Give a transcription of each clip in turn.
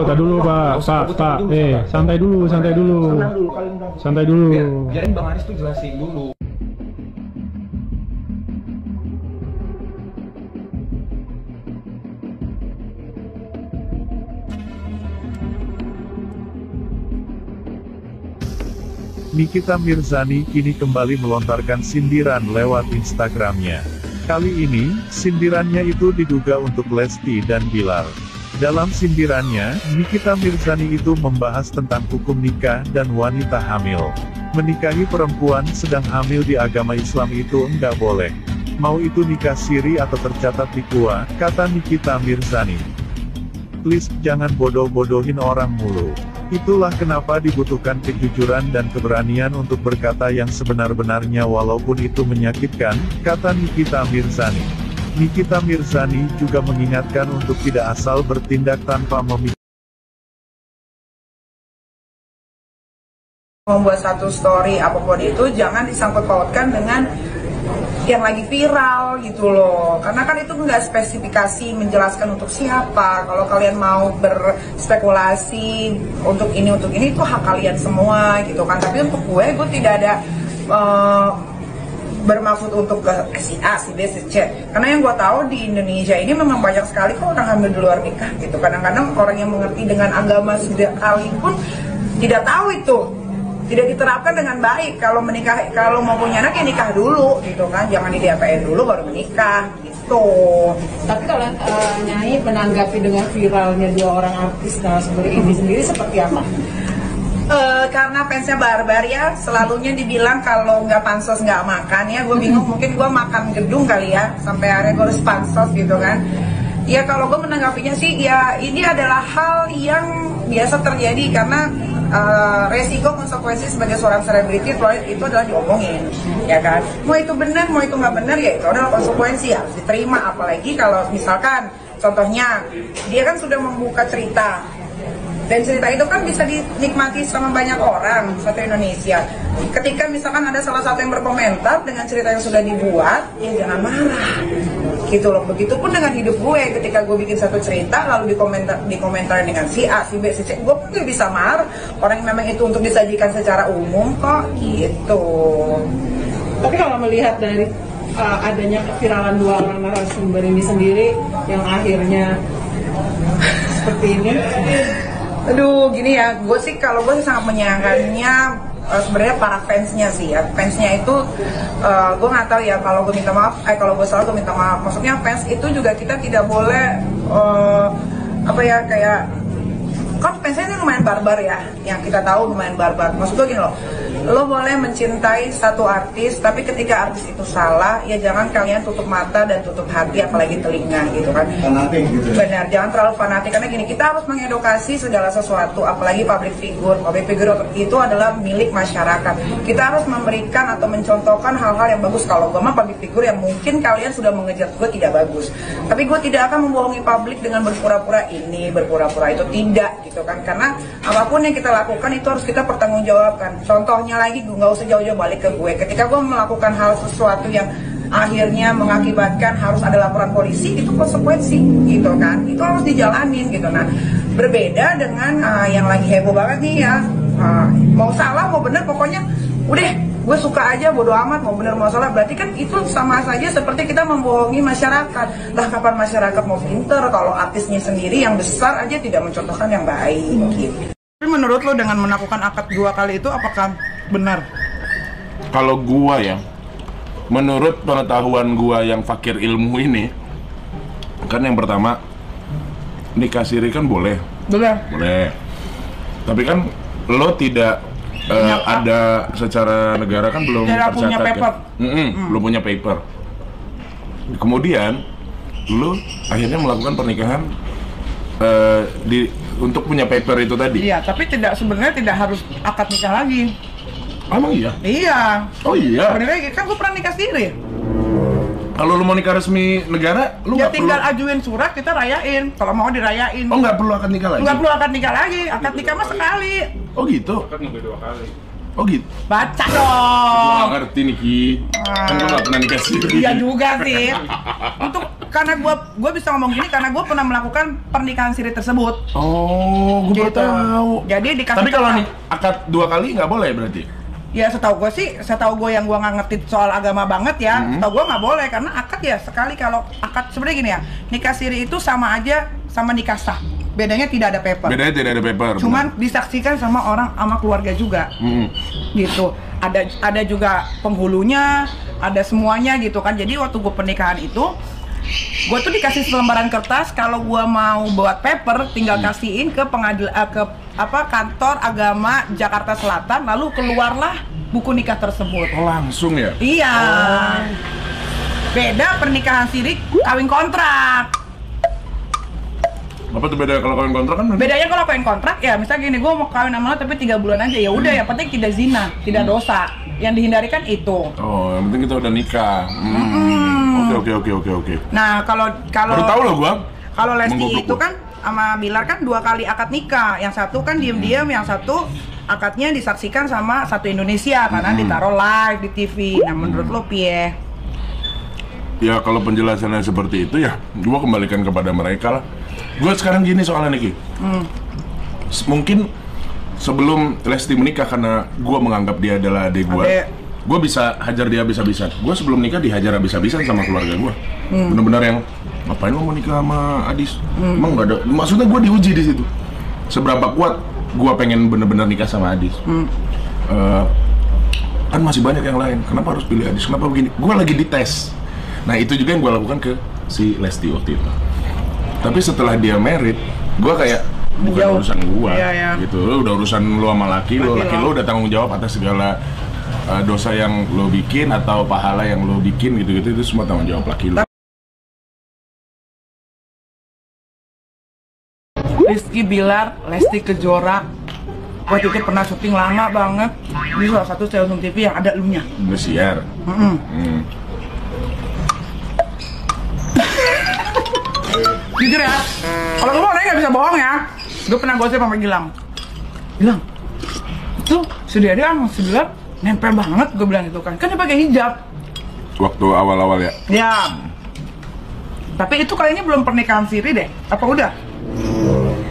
Kata dulu Pak. Santai dulu. Santai dulu. Biarin Bang Aris tuh jelasin dulu. Nikita Mirzani kini kembali melontarkan sindiran lewat Instagramnya. Kali ini, sindirannya itu diduga untuk Lesti dan Bilar. Dalam sindirannya, Nikita Mirzani itu membahas tentang hukum nikah dan wanita hamil. Menikahi perempuan sedang hamil di agama Islam itu enggak boleh. Mau itu nikah siri atau tercatat di KUA, kata Nikita Mirzani. Please, jangan bodoh-bodohin orang mulu. Itulah kenapa dibutuhkan kejujuran dan keberanian untuk berkata yang sebenar-benarnya walaupun itu menyakitkan, kata Nikita Mirzani. Nikita Mirzani juga mengingatkan untuk tidak asal bertindak tanpa memikirkan. Membuat satu story apapun itu jangan disangkut pautkan dengan yang lagi viral gitu loh, karena kan itu nggak spesifikasi menjelaskan untuk siapa. Kalau kalian mau berspekulasi untuk ini itu hak kalian semua gitu kan. Tapi untuk gue tidak ada bermaksud untuk ke si A, si B, si C. Karena yang gue tahu di Indonesia ini memang banyak sekali kok orang hamil di luar nikah gitu. Kadang-kadang orang yang mengerti dengan agama sekalipun tidak tahu itu, tidak diterapkan dengan baik. Kalau menikah, kalau mau punya anak ya nikah dulu gitu kan, jangan di DP-in dulu baru menikah gitu. Tapi kalau Nyai menanggapi dengan viralnya dua orang artis narasumber ini sendiri seperti apa? Karena fansnya barbar ya, selalunya dibilang kalau nggak pansos nggak makan ya. Gue bingung, mungkin gue makan gedung kali ya, sampai akhirnya gue harus pansos gitu kan. Ya kalau gue menanggapinya sih ya ini adalah hal yang biasa terjadi karena resiko konsekuensi sebagai seorang selebriti itu adalah diomongin, ya kan. Mau itu benar, mau itu nggak benar, ya itu adalah konsekuensi harus diterima. Apalagi kalau misalkan contohnya dia kan sudah membuka cerita dan cerita itu kan bisa dinikmati sama banyak orang satu Indonesia. Ketika misalkan ada salah satu yang berkomentar dengan cerita yang sudah dibuat, ya jangan marah gitu loh. Begitupun dengan hidup gue, ketika gue bikin satu cerita lalu dikomentari dengan si A, si B, si C, gue pun gak bisa marah. Orang yang memang itu untuk disajikan secara umum kok gitu. Tapi kalau melihat dari adanya keviralan dua orang narasumber ini sendiri yang akhirnya seperti ini, aduh gini ya, gue sih kalau gue sangat menyayangkannya sebenarnya para fansnya sih ya. Fansnya itu gue nggak tahu ya, kalau gue minta maaf, kalau gue salah gue minta maaf. Maksudnya fans itu juga kita tidak boleh apa ya, kayak kan fansnya ini lumayan barbar ya, yang kita tahu lumayan barbar. Maksud gue gini loh, lo boleh mencintai satu artis, tapi ketika artis itu salah, ya jangan kalian tutup mata dan tutup hati, apalagi telinga gitu kan. Fanatik gitu ya? Benar, jangan terlalu fanatik, karena gini, kita harus mengedukasi segala sesuatu, apalagi public figure. Public figure itu adalah milik masyarakat. Kita harus memberikan atau mencontohkan hal-hal yang bagus. Kalau gue mah public figure yang mungkin kalian sudah mengejar gue tidak bagus, tapi gue tidak akan membohongi publik dengan berpura-pura ini, berpura-pura itu, tidak gitu kan. Karena apapun yang kita lakukan itu harus kita pertanggungjawabkan. Contohnya lagi, gue nggak usah jauh-jauh balik ke gue. Ketika gue melakukan hal sesuatu yang akhirnya mengakibatkan harus ada laporan polisi, itu konsekuensi gitu kan, itu harus dijalanin gitu. Nah, berbeda dengan yang lagi heboh banget nih ya, mau salah mau benar pokoknya udah gue suka aja, bodo amat, mau benar mau salah. Berarti kan itu sama saja seperti kita membohongi masyarakat. Lah kapan masyarakat mau pinter kalau artisnya sendiri yang besar aja tidak mencontohkan yang baik gitu. Tapi menurut lo dengan melakukan akad 2 kali itu apakah benar? Kalau gua ya, menurut pengetahuan gua yang fakir ilmu ini, kan yang pertama nikah siri kan boleh. Boleh. Tapi kan lo tidak ada secara negara kan belum punya paper. Kan? Belum punya paper. Kemudian lo akhirnya melakukan pernikahan untuk punya paper itu tadi. Iya, tapi sebenarnya tidak harus akad nikah lagi. Emang iya? Iya. Oh iya. Sebenarnya kan gue pernah nikah sendiri. Kalau lu mau nikah resmi negara, lu ya nggak tinggal perlu ajuin surat, kita rayain. Kalau mau dirayain. Oh, nggak perlu akad nikah lagi? Nggak perlu akad nikah lagi. Akad nikah mah sekali. Oh gitu? Akad nikah 2 kali. Oh gitu? Baca Gua dong. nggak ngerti nih Ki. Kan gua nggak pernah nikah siri. Iya juga sih. Untuk karena gue bisa ngomong gini karena gue pernah melakukan pernikahan siri tersebut. Oh, gue baru Gitu. tahu. Jadi dikasih Tapi kalau tetap. nih akad 2 kali nggak boleh berarti? Ya setahu gue yang gue nggak ngerti soal agama banget ya, setahu gue nggak boleh karena akad ya sekali kalau akad sebenarnya gini ya, nikah siri itu sama aja sama nikah sah, bedanya tidak ada paper. Bedanya tidak ada paper. Cuman disaksikan sama orang sama keluarga juga, gitu. Ada juga penghulunya, ada semuanya gitu kan. Jadi waktu gue pernikahan itu, gue tuh dikasih selembaran kertas kalau gue mau buat paper, tinggal kasihin ke kantor agama Jakarta Selatan, lalu keluarlah buku nikah tersebut. Oh, langsung ya? Iya. Beda pernikahan siri kawin kontrak. Apa tuh beda kalau kawin kontrak kan? Bedanya kalau kawin kontrak ya misalnya gini, gue mau kawin sama lo tapi 3 bulan aja, ya udah yang penting tidak zina, tidak dosa. Yang dihindari kan itu. Oh, yang penting kita udah nikah. Oke. Nah, kalau Baru tahu loh gua. Kalau Lesti Menggoblok itu gua. kan sama Bilar kan 2 kali akad nikah. Yang satu kan diem-diem, yang satu akadnya disaksikan sama satu Indonesia karena ditaruh live di TV. Nah, menurut lo piye? Ya kalau penjelasannya seperti itu ya, gua kembalikan kepada mereka lah. Gua sekarang gini soalnya Niki. Mungkin sebelum Lesti menikah karena gua menganggap dia adalah adik gua. Gue bisa hajar dia habis-habisan. Gue sebelum nikah dihajar habis-habisan sama keluarga gue. Bener-bener yang ngapain lo mau nikah sama Adis? Emang nggak ada. Maksudnya gue diuji di situ. Seberapa kuat gue pengen bener-bener nikah sama Adis. Kan masih banyak yang lain. Kenapa harus pilih Adis? Kenapa begini? Gue lagi dites. Nah itu juga yang gue lakukan ke si Lesti waktu itu. Tapi setelah dia married, gue kayak bukan urusan gue. Gitu. Lo udah urusan lo sama laki lo udah tanggung jawab atas segala dosa yang lo bikin atau pahala yang lo bikin gitu-gitu, itu semua tanggung jawab laki lo. Rizky Bilar, Lesti Kejora, waktu itu pernah syuting lama banget di salah satu stasiun TV yang ada elunya. Indosiar. Jujur ya, kalau gue orangnya nggak bisa bohong ya. Gue pernah gosip sama Gilang, itu si Dede sama si Bilar nempel banget, gue bilang gitu kan dia pakai hijab Waktu awal-awal ya? ya. Tapi itu kayaknya belum pernikahan siri deh, apa udah?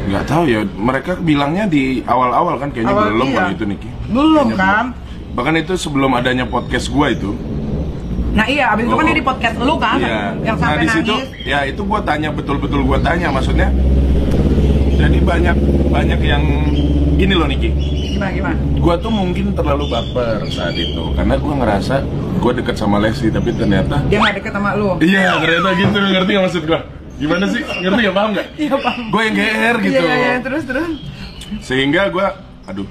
Nggak tahu ya, mereka bilangnya di awal-awal kan kayaknya Awal, belum iya. kan itu Niki. Belum Kayaknya kan? belum. Bahkan itu sebelum adanya podcast gua itu. Nah iya, abis itu kan dia di podcast lu kan, Iya. yang Nah sampai di situ, nangis. ya itu gua tanya betul-betul gua tanya maksudnya. Jadi banyak yang gini loh Niki. Gimana? Gua tuh mungkin terlalu baper saat itu karena gua ngerasa gua deket sama Lesti tapi ternyata Dia nggak deket sama lu. iya ternyata gitu, ngerti nggak maksud gua? Gimana sih? Ngerti nggak, paham nggak? Iya paham. Gua yang GR gitu. Iya, terus. Sehingga gua, aduh,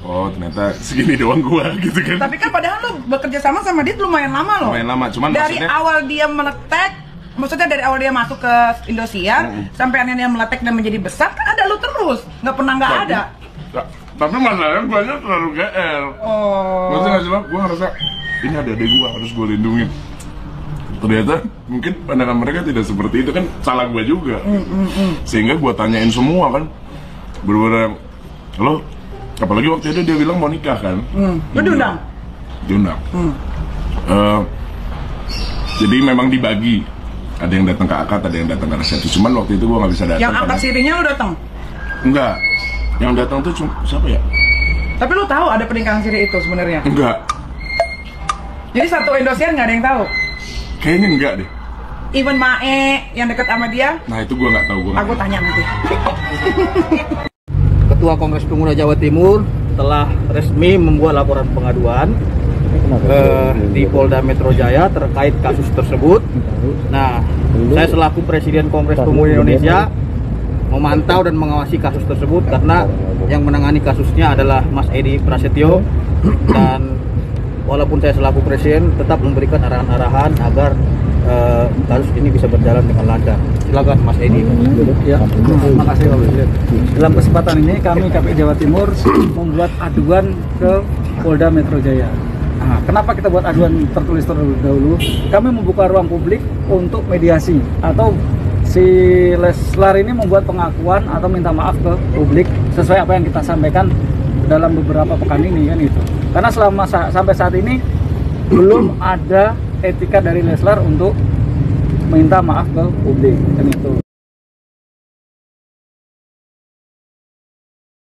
oh ternyata segini doang gua gitu kan. Tapi kan padahal lu bekerja sama dia lumayan lama loh. Lumayan lama, cuman dari maksudnya awal dia meletek, maksudnya dari awal dia masuk ke Indosiar sampai akhirnya dia meletek dan menjadi besar kan ada lu terus, nggak pernah nggak ada. Tapi masalahnya guanya terlalu GR. Oh. Maksudnya nggak sih bang? Gua ngerasa ini ada adek gua harus gua lindungin. Ternyata mungkin pandangan mereka tidak seperti itu, kan salah gua juga. Sehingga gua tanyain semua kan, bener-bener lo, apalagi waktu itu dia bilang mau nikah kan. Lu diundang? Diundang. Jadi memang dibagi, ada yang datang ke akad, ada yang datang ke resepsi. Cuman waktu itu gua nggak bisa datang. Yang akad sirinya lu datang? Enggak, yang datang tuh cuma siapa ya? Tapi lu tahu ada pernikahan siri itu sebenarnya? Enggak, Jadi satu Indosiar nggak ada yang tahu? kayaknya enggak deh. Even Mae yang deket sama dia, Nah itu gua nggak tahu. aku tanya nanti. Ketua Kongres Pemuda Jawa Timur telah resmi membuat laporan pengaduan di Polda Metro Jaya terkait kasus tersebut. Nah, saya selaku Presiden Kongres Pemuda Indonesia memantau dan mengawasi kasus tersebut karena yang menangani kasusnya adalah Mas Edi Prasetyo, dan walaupun saya selaku Presiden tetap memberikan arahan-arahan agar kasus ini bisa berjalan dengan lancar. Silakan Mas Edi. Ya, terima kasih Pak Presiden. Dalam kesempatan ini kami KPI Jawa Timur membuat aduan ke Polda Metro Jaya. Nah, kenapa kita buat aduan tertulis terlebih dahulu? Kami membuka ruang publik untuk mediasi, atau si Leslar ini membuat pengakuan atau minta maaf ke publik sesuai apa yang kita sampaikan dalam beberapa pekan ini kan itu. Karena sampai saat ini belum ada etika dari Leslar untuk minta maaf ke publik kan itu.